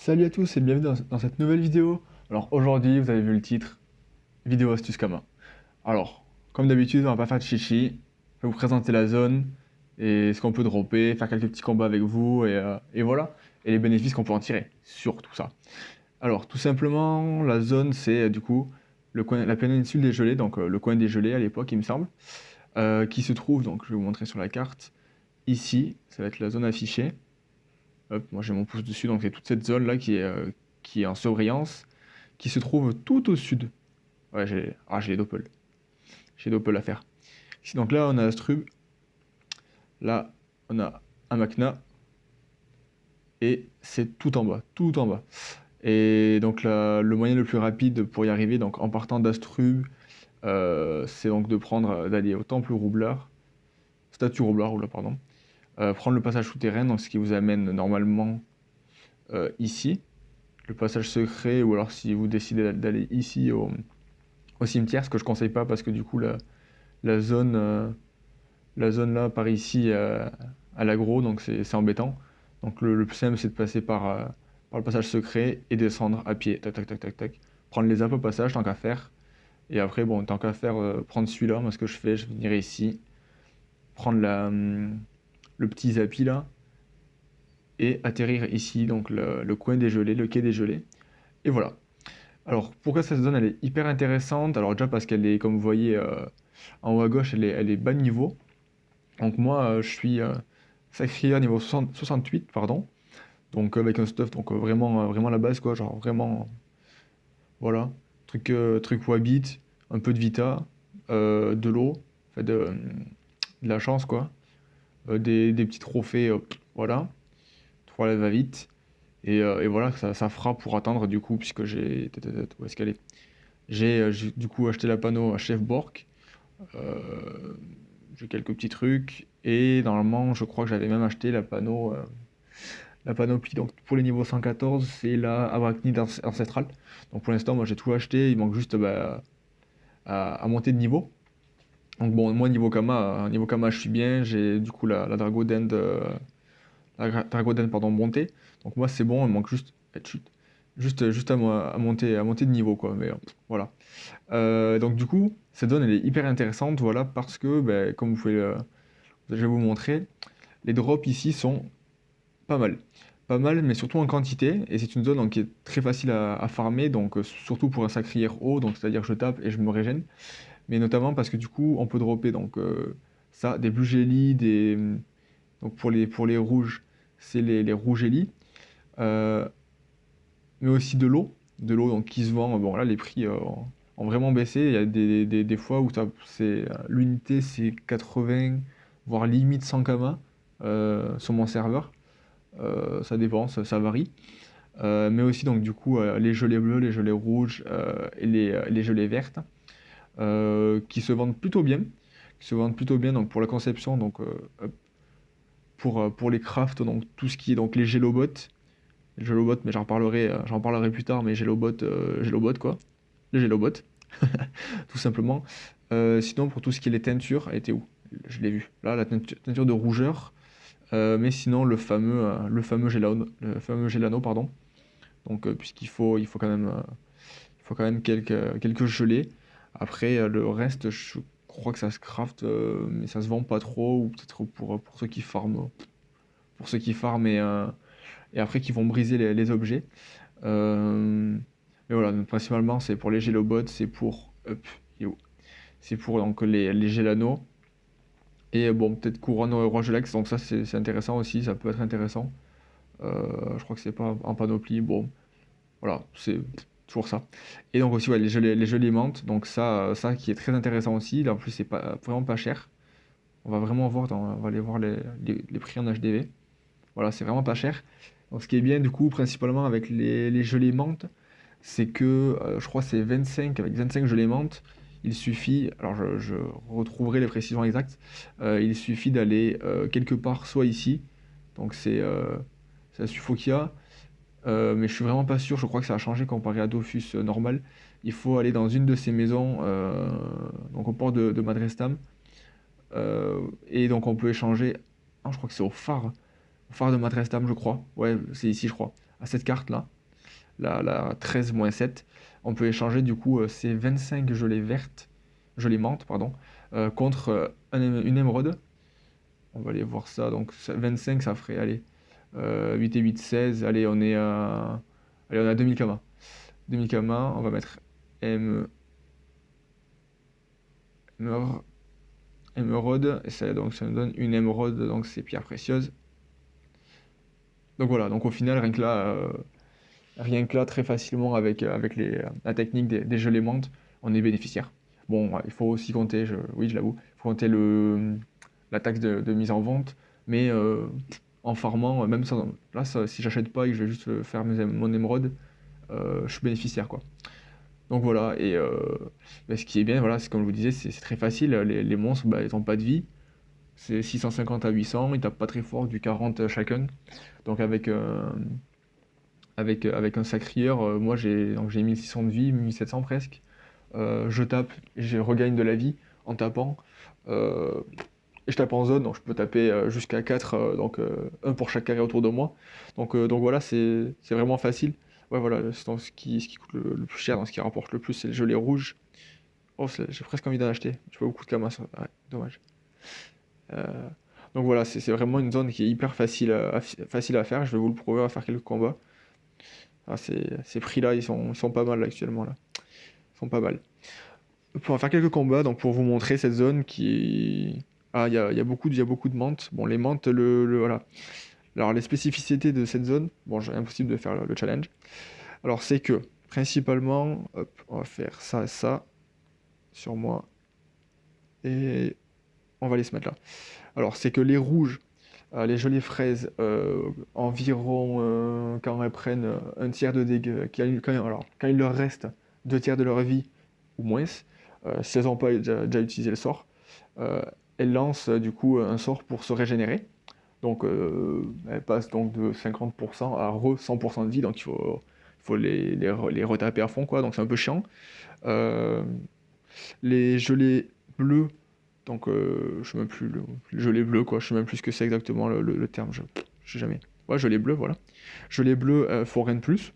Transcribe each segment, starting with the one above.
Salut à tous et bienvenue dans cette nouvelle vidéo. Alors aujourd'hui, vous avez vu le titre, vidéo astuce Kama. Alors, comme d'habitude, on va pas faire de chichi. Je vais vous présenter la zone et ce qu'on peut dropper, faire quelques petits combats avec vous et voilà. Et les bénéfices qu'on peut en tirer sur tout ça. Alors, tout simplement, la zone, c'est du coup la péninsule des gelées, donc le coin des gelées à l'époque, il me semble, qui se trouve, donc je vais vous montrer sur la carte, ici, ça va être la zone affichée. Hop, moi j'ai mon pouce dessus, donc c'est toute cette zone là qui est en surbrillance, qui se trouve tout au sud. Ouais, j'ai les doppels. J'ai les doppels à faire. Ici, donc là on a Astrub, là on a Amakna, et c'est tout en bas, tout en bas. Et donc là, le moyen le plus rapide pour y arriver, donc en partant d'Astrub, c'est donc de d'aller au temple roublard, statue roublard, pardon, prendre le passage souterrain, donc ce qui vous amène normalement ici. Le passage secret, ou alors si vous décidez d'aller ici au cimetière, ce que je conseille pas parce que du coup la zone, la zone là par ici à l'agro, donc c'est embêtant. Donc le plus simple c'est de passer par le passage secret et descendre à pied, tac tac tac tac tac. Prendre les apps au passage tant qu'à faire. Et après bon tant qu'à faire prendre celui-là, moi ce que je fais, je vais venir ici, prendre le petit zapi là et atterrir ici, donc le coin des gelées, le quai des gelées. Et voilà. Alors, pourquoi cette zone elle est hyper intéressante? Alors déjà parce qu'elle est, comme vous voyez en haut à gauche, elle est bas niveau. Donc moi, je suis Sacrifier niveau 68, pardon. Donc avec un stuff, donc vraiment la base quoi, genre vraiment, voilà. Truc Wabbit, un peu de Vita, de l'eau, enfin de la chance quoi. Des petits trophées, voilà. 3 lèvres à vite. Et voilà, ça fera pour attendre du coup, puisque j'ai... Où est-ce qu'elle est? J'ai du coup acheté la panneau à Chef Bork. Euh, j'ai quelques petits trucs. Et normalement, je crois que j'avais même acheté la panoplie. Donc pour les niveaux 114, c'est la Arachnide ancestrale. Donc pour l'instant, moi j'ai tout acheté. Il manque juste à monter de niveau. Donc bon, moi niveau Kama, je suis bien. J'ai du coup la Dragodend, pardon, montée. Donc moi c'est bon. Il manque juste, chut, juste à monter de niveau quoi. Mais voilà. Donc du coup, cette zone elle est hyper intéressante, voilà, parce que, ben, comme je vais vous montrer, les drops ici sont pas mal. Pas mal, mais surtout en quantité, et c'est une zone donc, qui est très facile à farmer, donc surtout pour un sacrière haut, donc c'est-à-dire que je tape et je me régène, mais notamment parce que du coup, on peut dropper donc ça, des blue jelly, donc pour les rouges, c'est les rouges jelly, euh, mais aussi de l'eau donc qui se vend. Bon là les prix ont vraiment baissé. Il y a des fois où l'unité c'est 80 voire limite 100 kama sur mon serveur. Ça dépend, ça varie. Mais aussi donc du coup les gelées bleues, les gelées rouges et les gelées vertes qui se vendent plutôt bien. Qui se vendent plutôt bien donc pour la conception, donc hop, pour les crafts, donc tout ce qui est donc les gelobots. Gelobot, mais j'en parlerai plus tard, mais Gelobot quoi. Le Gelobot, tout simplement. Sinon, pour tout ce qui est les teintures, elle était où? Je l'ai vu. Là, la teinture de rougeur. Mais sinon, le fameux Gelano, pardon. Donc, il faut quand même quelques gelées. Après, le reste, je crois que ça se craft, mais ça se vend pas trop, ou peut-être pour ceux qui farment, et après qui vont briser les objets. Mais voilà, donc principalement c'est pour les Gélobots, c'est pour hop, il est où? C'est pour donc les Gélano et bon peut-être Couronne Roi Gelax, donc ça c'est intéressant aussi, ça peut être intéressant. Je crois que c'est pas en panoplie, bon voilà, c'est toujours ça. Et donc aussi ouais, les gelées menthes, donc ça qui est très intéressant aussi, là en plus c'est pas vraiment pas cher. On va vraiment voir, on va aller voir les prix en HDV. Voilà, c'est vraiment pas cher. Donc ce qui est bien du coup principalement avec les gelées menthes, c'est que je crois que c'est 25, avec 25 gelées menthes, il suffit, alors je retrouverai les précisions exactes, il suffit d'aller quelque part, soit ici, donc c'est à Suffokia, mais je suis vraiment pas sûr, je crois que ça a changé comparé à Dofus normal. Il faut aller dans une de ces maisons, donc au port de Madrestam, et donc on peut échanger, ah, je crois que c'est au phare de Madrestam, je crois, ouais, c'est ici, je crois. à cette carte-là, la 13-7, on peut échanger du coup ces 25 gelées vertes, gelées menthes, pardon, contre une émeraude. On va aller voir ça, donc 25 ça ferait, allez, 8 et 8, 16, allez on est à, allez, on est à 2000 kama. 2000 kama, on va mettre M, émeraude, et donc ça nous donne une émeraude, donc c'est pierre précieuse. Donc voilà, donc au final, rien que là très facilement avec la technique des gelées menthes, on est bénéficiaire. Bon, il faut aussi compter, oui je l'avoue, il faut compter la taxe de mise en vente, mais en farmant, même là, si j'achète pas et que je vais juste faire mon émeraude, je suis bénéficiaire quoi. Donc voilà, et bah, ce qui est bien, voilà, c'est comme je vous disais, c'est très facile, les monstres, bah, ils n'ont pas de vie, c'est 650 à 800, ils tapent pas très fort, du 40 chacun, donc avec un sacrieur, moi j'ai 1600 de vie, 1700 presque, je tape, et je regagne de la vie en tapant, euh, et je tape en zone, donc je peux taper jusqu'à 4, donc un pour chaque carré autour de moi. Donc voilà, c'est vraiment facile. Ouais, voilà, c'est dans ce qui coûte le plus cher, dans ce qui rapporte le plus, c'est le gelé rouge. Oh, j'ai presque envie d'en acheter. J'ai pas beaucoup de camas, ouais, dommage. Euh, donc voilà, c'est vraiment une zone qui est hyper facile à faire. Je vais vous le prouver, on va faire quelques combats. Ah, ces prix-là, ils sont pas mal là, actuellement là. Ils sont pas mal. On va faire quelques combats donc pour vous montrer cette zone qui. Ah, il y a beaucoup de menthes. Bon, les menthes, voilà. Alors, les spécificités de cette zone, bon, j'ai impossible de faire le challenge. Alors, c'est que, principalement, hop, on va faire ça et ça sur moi. Et on va les se mettre là. Alors, c'est que les rouges, les jolies fraises, environ, quand elles prennent un tiers de dégâts, quand il leur reste 2 tiers de leur vie, ou moins, si elles n'ont pas déjà utilisé le sort, euh, elles lancent du coup un sort pour se régénérer. Donc elles passent donc de 50% à 100% de vie, donc il faut les retaper à fond, quoi, donc c'est un peu chiant. Euh, les gelées bleues, donc je sais même plus, le gelée bleu, quoi, je sais même plus ce que c'est exactement le terme, je sais jamais. Ouais, gelée bleu, voilà. Gelée bleu, faut rien de plus.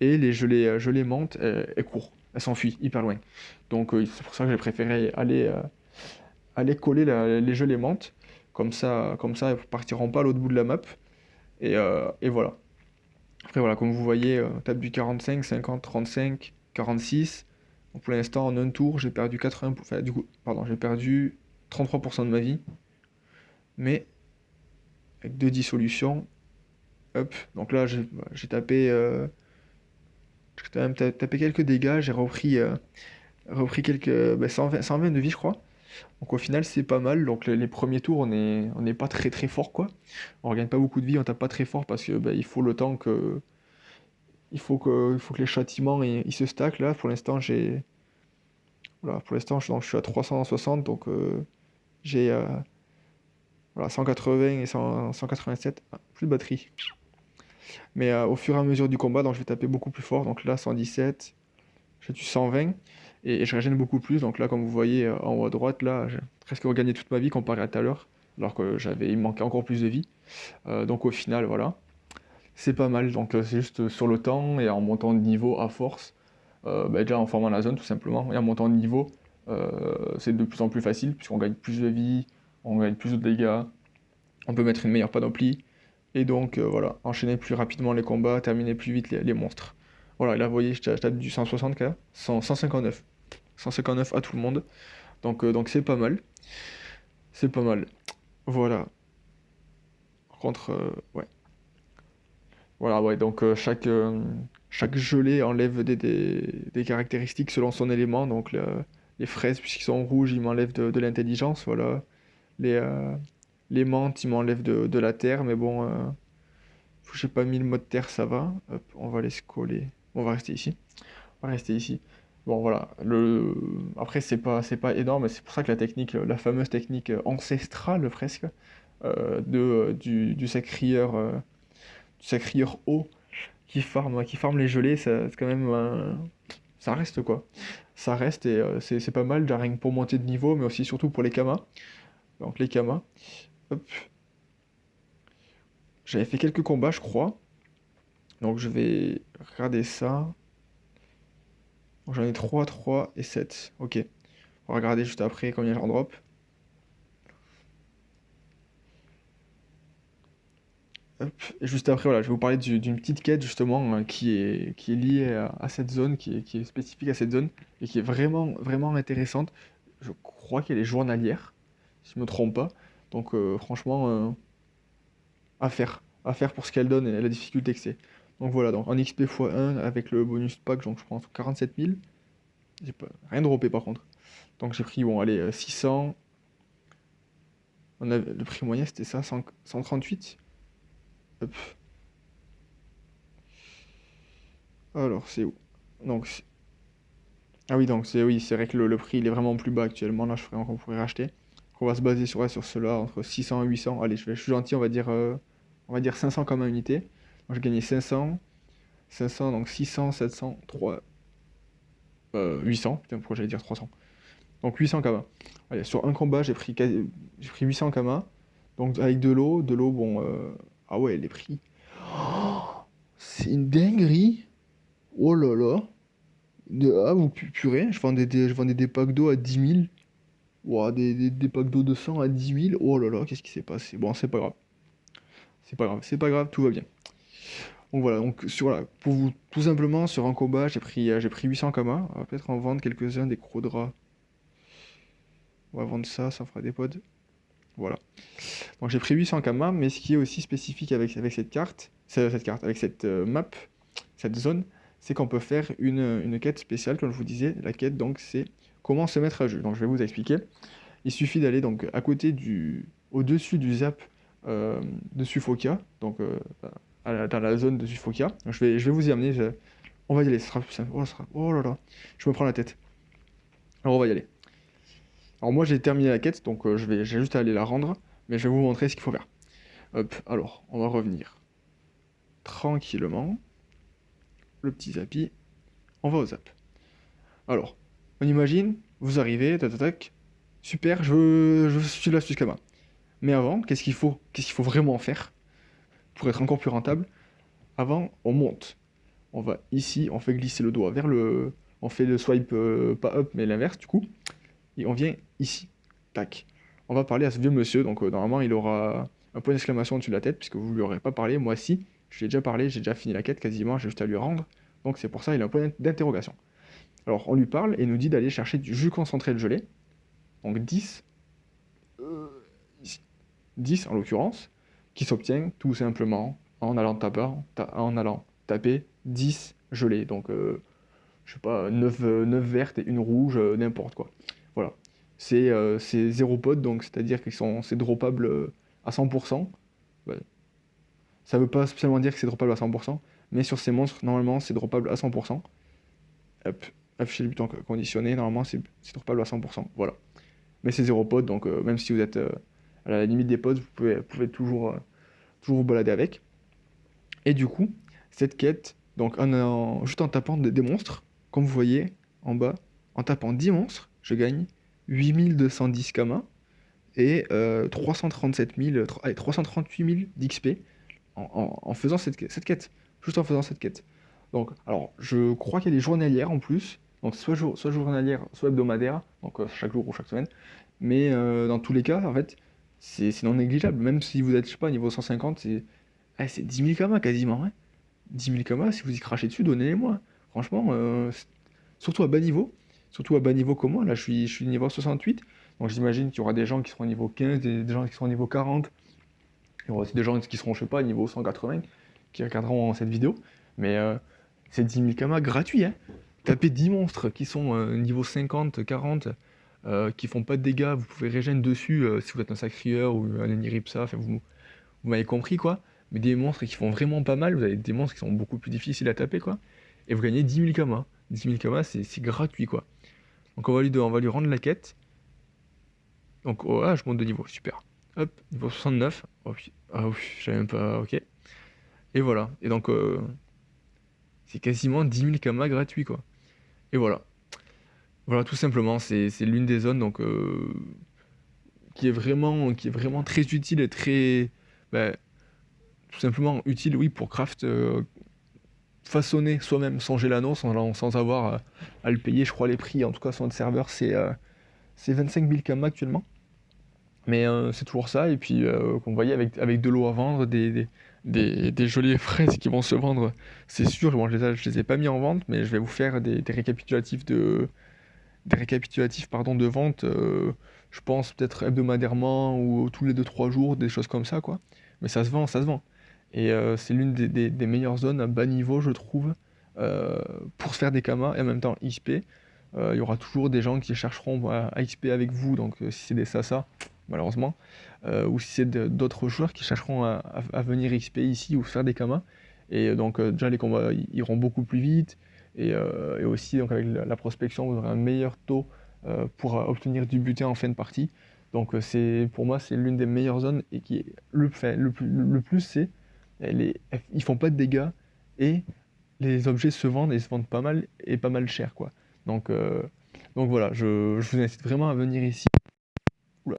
Et les gelées menthes, elles courent, elles s'enfuient hyper loin. Donc c'est pour ça que j'ai préféré aller coller les gelées menthes. Comme ça, elles ne partiront pas à l'autre bout de la map. Et voilà. Après, voilà, comme vous voyez, on tape du 45, 50, 35, 46. Donc, pour l'instant, en un tour, j'ai perdu 80. Enfin, du coup, pardon, j'ai perdu 33% de ma vie. Mais avec 2 dissolutions, hop. Donc là, j'ai tapé, j'ai quand même tapé quelques dégâts. J'ai repris quelques 120 de vie, je crois. Donc au final, c'est pas mal. Donc les premiers tours, on n'est pas très très fort, quoi. On regagne pas beaucoup de vie, on tape pas très fort parce que il faut le temps que. Il faut que les châtiments ils se stackent là. Pour l'instant, voilà, pour l'instant, je suis à 360, donc j'ai voilà, 180 et 187. Ah, plus de batterie. Mais au fur et à mesure du combat, donc je vais taper beaucoup plus fort. Donc là, 117, j'ai du 120 et je régène beaucoup plus. Donc là, comme vous voyez en haut à droite, là, j'ai presque regagné toute ma vie comparé à tout à l'heure, alors que il me manquait encore plus de vie. Donc au final, voilà, c'est pas mal. Donc c'est juste sur le temps et en montant de niveau à force. Déjà en formant la zone tout simplement et en montant de niveau, c'est de plus en plus facile puisqu'on gagne plus de vie, on gagne plus de dégâts, on peut mettre une meilleure panoplie et donc voilà, enchaîner plus rapidement les combats, terminer plus vite les monstres. Voilà, et là vous voyez, je tape du 160k, 159. 159 à tout le monde. Donc c'est pas mal. C'est pas mal. Voilà. Par contre, ouais. Voilà, ouais, donc chaque gelée enlève des caractéristiques selon son élément. Donc les fraises, puisqu'ils sont rouges, ils m'enlèvent de l'intelligence. Voilà. Les, euh, les menthes, ils m'enlèvent de la terre. Mais bon, j'ai pas mis le mode terre, ça va. Hop, on va les se coller. On va rester ici. On va rester ici. Bon, voilà. Après, c'est pas énorme. C'est pour ça que la fameuse technique ancestrale presque, du sacrieur haut qui farme les gelées, c'est quand même. Ça reste quoi. Ça reste et c'est pas mal, déjà rien que pour monter de niveau, mais aussi surtout pour les kamas. Donc les kamas. Hop. J'avais fait quelques combats, je crois. Donc je vais regarder ça. Donc, j'en ai 3, 3 et 7. Ok. On va regarder juste après combien j'en drop. Hop. Et juste après, voilà, je vais vous parler d'une petite quête justement qui est liée à cette zone, qui est spécifique à cette zone et qui est vraiment, vraiment intéressante. Je crois qu'elle est journalière, si je me trompe pas. Donc franchement, à faire pour ce qu'elle donne et la difficulté que c'est. Donc voilà, donc en XP x1 avec le bonus pack, donc je pense 47 000. J'ai pas, rien droppé par contre. Donc j'ai pris, bon, allez, 600. Le prix moyen c'était ça, 138. Hop. Alors c'est où? Donc, ah oui, donc c'est vrai que le prix il est vraiment plus bas actuellement. Là, on pourrait racheter. On va se baser sur, ouais, sur cela, entre 600 et 800. Allez, je suis gentil, on va dire 500 comme unité. Donc j'ai gagné 500, 500, donc 600, 700, 3, 800. Putain, pourquoi j'allais dire 300? Donc 800 Kama. Allez, sur un combat, j'ai pris 800 Kama. Donc avec de l'eau, bon, ah ouais, les prix. Oh, c'est une dinguerie. Oh là là. Ah, vous purée, je vendais des packs d'eau à 10 000. Ouah, des packs d'eau de 100 à 10 000. Oh là là, qu'est-ce qui s'est passé? Bon, c'est pas grave. C'est pas grave, tout va bien. Donc voilà, donc voilà, pour vous, tout simplement, sur un combat, j'ai pris 800 Kama. On va peut-être en vendre quelques-uns, des Crodra. On va vendre ça, ça fera des pods. Voilà. Donc j'ai pris 800 Kama, mais ce qui est aussi spécifique avec cette carte, avec cette map, cette zone, c'est qu'on peut faire une quête spéciale, comme je vous disais. La quête, donc, c'est comment se mettre à jeu. Donc je vais vous expliquer. Il suffit d'aller donc à côté au-dessus du zap de Sufokia, donc dans la zone de Sufokia. Donc, je vais vous y amener. On va y aller, ce sera plus simple. Oh là là, je me prends la tête. Alors on va y aller. Alors moi j'ai terminé la quête, donc j'ai juste à aller la rendre, mais je vais vous montrer ce qu'il faut faire. Hop, alors on va revenir tranquillement. Le petit zappy, on va au zap. Alors, on imagine, vous arrivez, tac tac tac, super, je suis là jusqu'à main. Mais avant, qu'est-ce qu'il faut vraiment faire pour être encore plus rentable? Avant, on monte. On va ici, on fait glisser le doigt vers le... On fait le swipe, pas up, mais l'inverse, du coup. Et on vient ici. Tac. On va parler à ce vieux monsieur. Donc, normalement, il aura un point d'exclamation au-dessus de la tête, puisque vous lui aurez pas parlé. Moi, si. Je lui ai déjà parlé, j'ai déjà fini la quête quasiment. J'ai juste à lui rendre. Donc, c'est pour ça il a un point d'interrogation. Alors, on lui parle et il nous dit d'aller chercher du jus concentré de gelée. Donc, 10. Ici. 10 en l'occurrence, qui s'obtient tout simplement en allant taper 10 gelées. Donc, je sais pas, 9 vertes et une rouge, n'importe quoi. Voilà. C'est 0 pod, donc c'est-à-dire que c'est droppable à 100%. Ouais. Ça veut pas spécialement dire que c'est droppable à 100%, mais sur ces monstres, normalement, c'est droppable à 100%. Hop, afficher le bouton conditionné, normalement, c'est droppable à 100%. Voilà. Mais c'est 0 pod, donc même si vous êtes à la limite des pods, vous pouvez toujours vous balader avec. Et du coup, cette quête, donc juste en tapant des monstres, comme vous voyez en bas, en tapant 10 monstres, je gagne 8210 Kama et 338 000 d'XP en faisant cette quête. Juste en faisant cette quête. Donc, alors, je crois qu'il y a des journalières en plus. Donc, soit journalière, soit hebdomadaire. Donc, chaque jour ou chaque semaine. Mais dans tous les cas, en fait, c'est non négligeable. Même si vous êtes, je sais pas, niveau 150, c'est 10 000 Kama quasiment. Hein. 10 000 Kama, si vous y crachez dessus, donnez-les-moi. Franchement, surtout à bas niveau. Surtout à bas niveau comme moi. Là, je suis niveau 68. Donc, j'imagine qu'il y aura des gens qui seront niveau 15, des gens qui seront niveau 40. Il y aura aussi des gens qui seront, je sais pas, niveau 180, qui regarderont cette vidéo. Mais c'est 10 000 Kama gratuit. Hein. Tapez 10 monstres qui sont niveau 50, 40, qui font pas de dégâts. Vous pouvez régénérer dessus si vous êtes un sacrieur ou un Eniripsa. Enfin, vous m'avez compris, quoi. Mais des monstres qui font vraiment pas mal. Vous avez des monstres qui sont beaucoup plus difficiles à taper, quoi. Et vous gagnez 10 000 Kama. 10 000 Kama, c'est gratuit, quoi. Donc on va lui rendre la quête. Donc, oh, ah, je monte de niveau, super. Hop, niveau 69. Oh, ah oui, j'avais même pas. Ok. Et voilà. Et donc, c'est quasiment 10 000 Kama gratuits, quoi. Et voilà. Voilà, tout simplement, c'est l'une des zones donc, qui est vraiment très utile et très. Bah, tout simplement utile, oui, pour craft façonner soi-même son Gelano sans avoir à le payer. Je crois les prix, en tout cas sur notre serveur, c'est 25 000 kama actuellement. Mais c'est toujours ça. Et puis, comme vous voyez, avec de l'eau à vendre, des jolies fraises qui vont se vendre, c'est sûr. Bon, je les ai pas mis en vente, mais je vais vous faire des récapitulatifs pardon, de vente, je pense peut-être hebdomadairement ou tous les deux-trois jours, des choses comme ça, quoi. Mais ça se vend, ça se vend. Et c'est l'une des meilleures zones à bas niveau, je trouve, euh, pour se faire des kamas et en même temps XP. Il y aura toujours des gens qui chercheront à XP avec vous, donc si c'est des Sasa, malheureusement, ou si c'est d'autres joueurs qui chercheront à venir XP ici ou faire des kamas. Et donc déjà les combats iront beaucoup plus vite, et aussi donc avec la prospection, vous aurez un meilleur taux pour obtenir du butin en fin de partie. Donc pour moi c'est l'une des meilleures zones et qui est enfin, le plus c'est ils font pas de dégâts et les objets se vendent et se vendent pas mal et pas mal cher quoi. Donc, euh, donc voilà, je vous incite vraiment à venir ici. Oula.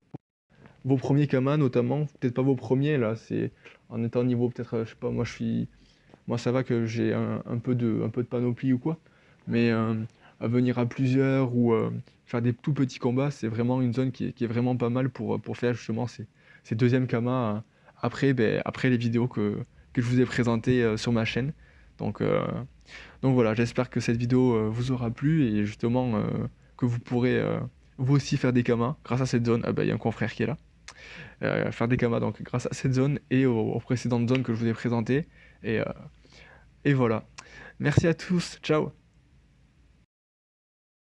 Vos premiers kamas notamment, peut-être pas vos premiers là, c'est en étant niveau peut-être, je sais pas, moi ça va que j'ai un peu de panoplie ou quoi, mais à venir à plusieurs ou faire des tout petits combats, c'est vraiment une zone qui est vraiment pas mal pour faire justement ces deuxièmes kamas après, après les vidéos que je vous ai présentées sur ma chaîne. Donc, euh, donc voilà, j'espère que cette vidéo vous aura plu et justement que vous pourrez vous aussi faire des kamas grâce à cette zone. Ah bah il y a un confrère qui est là. Faire des kamas donc grâce à cette zone et aux précédentes zones que je vous ai présentées. Et, euh, et voilà. Merci à tous, ciao!